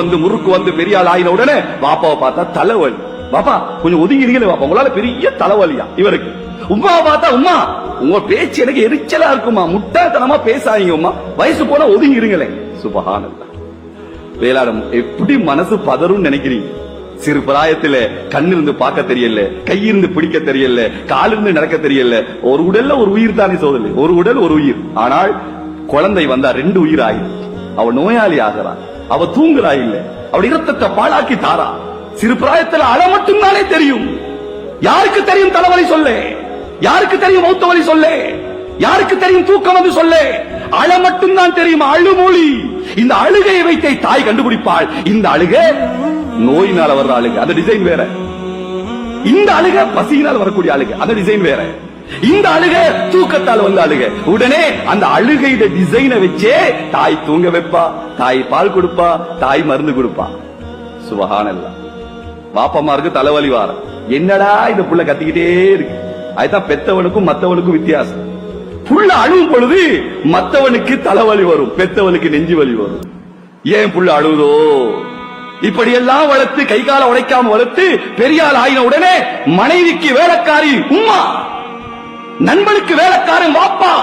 வந்து முறுக்கு வந்து பெரிய ஆள் ஆயின உடனே பாப்பாவை பார்த்தா தலைவலி. பாப்பா கொஞ்சம் ஒதுங்கிறீங்களே பாப்பா, உங்களால பெரிய தலைவலியா இவருக்கு. உமாவை பார்த்தா உமா உங்க பேச்சு எனக்கு எரிச்சலா இருக்குமா, முட்டாள்தனமா பேசாதீங்க உமா, வயசு போனா ஒதுங்கிருங்களே. சுபஹானல்லாஹ். வேளாண் எப்படி மனசு பதறும் நினைக்கிறீங்க? சிறு பிராயத்துல கண்ணிருந்து பார்க்க தெரியல, கையிருந்து பிடிக்க தெரியல, காலிருந்து நடக்க தெரியல. ஒரு உடல்ல ஒரு உயிர் தானே சோதரி, ஒரு உடல் ஒரு உயிர். ஆனால் குழந்தை வந்தா 2 உயிர் ஆகி அவ நோயாளி ஆகிறா, அவ தூங்குறா இல்ல, அவள் இரத்தத்தை பாழாக்கி தாரா. சிறு பிராயத்தில் அழ மட்டும் தானே தெரியும். யாருக்கு தெரியும் தலைவலி சொல்ல? யாருக்கு தெரியும் மௌத்த வலி சொல்ல? யாருக்கு தெரியும் தூக்கம் வந்து சொல்ல? அழ மட்டும் தான் தெரியும், அழுமொழி. இந்த அழுகையை வைத்தே தாய் கண்டுபிடிப்பாள். இந்த அழுகை நோயினால வர்ற அழுகை, அந்த டிசைன் வேற. இந்த அழுகை பசியினால் வரக்கூடிய அழுகை, அந்த டிசைன் வேற. இந்த அழுகை தூக்கத்தால் வந்த அழுகை. உடனே அந்த அழுகையிட டிசைனை வச்சே தாய் தூங்க வைப்பா, தாய் பால் கொடுப்பா, தாய் மருந்து கொடுப்பா. சுபஹானல்லாஹ். பாப்பமாருக்கு தலைவலி வார, என்னடா இந்த புள்ள கத்திக்கிட்டே இருக்கு. அதுதான் பெத்தவனுக்கும் மத்தவனுக்கும் வித்தியாசம். புள்ள அழுவும் பொழுது மத்தவனுக்கு தலைவலி வரும், பெத்தவனுக்கு நெஞ்சு வலி வரும். ஏன் புள்ள அழுதோ? இப்படியெல்லாம் வளர்த்து கை கால உடைக்காம வளர்த்து பெரியாள் ஆயின உடனே மனைவிக்கு வேலைக்காரி உம்மா, நண்பனுக்கு வேலைக்காரன் வாப்பா.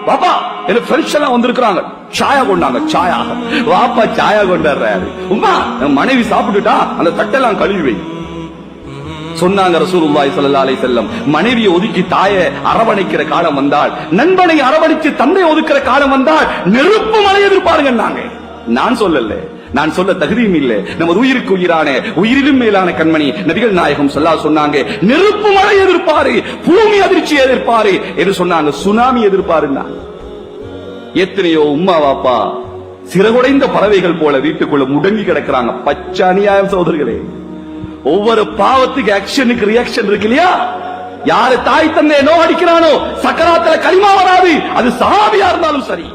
வாப்பா என்ன ஃப்ரெண்ட்ஸ் எல்லாம் வந்திருக்கிறாங்க, சாயா கொண்டாங்க. சாயா வாப்பா சாயா கொண்டாடுறாரு. உம்மா மனைவி சாப்பிட்டுட்டா அந்த தட்டெல்லாம் கழுவி வை சொன்னாங்க ரசூலுல்லாஹி ஸல்லல்லாஹு அலைஹி வஸல்லம். மனைவியை ஒதுக்கி தாயை அரவணைக்கிற காலம் வந்தால், நண்பனை அரவணைச்சு தந்தை ஒதுக்கிற காலம் வந்தால் நெருப்பு மலை எதிர்ப்பாருங்க. நான் சொல்லல, நான் சொல்ல தகுதியும் இல்லை. நமது உயிருக்கு உயிரான உயிரிலும் மேலான கண்மணி நபிகள் நாயகம் சொன்னாங்க, நெருப்பு மழை எதிர்ப்பாரு, பூமி அதிர்ச்சி எதிர்ப்பாரு என்று சொன்னாங்க, சுனாமி எதிர்ப்பாருன்னா. எத்தனையோ உம்மா வாப்பா சிறகுடைந்த பறவைகள் போல வீட்டுக்குள்ள முடங்கி கிடக்கிறாங்க. பச்சை அநியாயம் சகோதரர்களே. ஒவ்வொரு பாவத்துக்கு ஆக்ஷனுக்கு ரியாக்ஷன் இருக்கு இல்லையா? யாரு தாய் தந்தையை நோ அடிக்கிறானோ சக்கராத்துல களிமா வராது, அது சஹாபியா இருந்தாலும் சரி.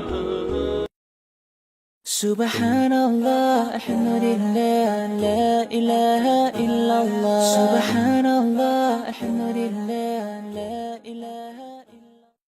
Subhanallah, alhamdulillah, la ilaha illallah. Subhanallah.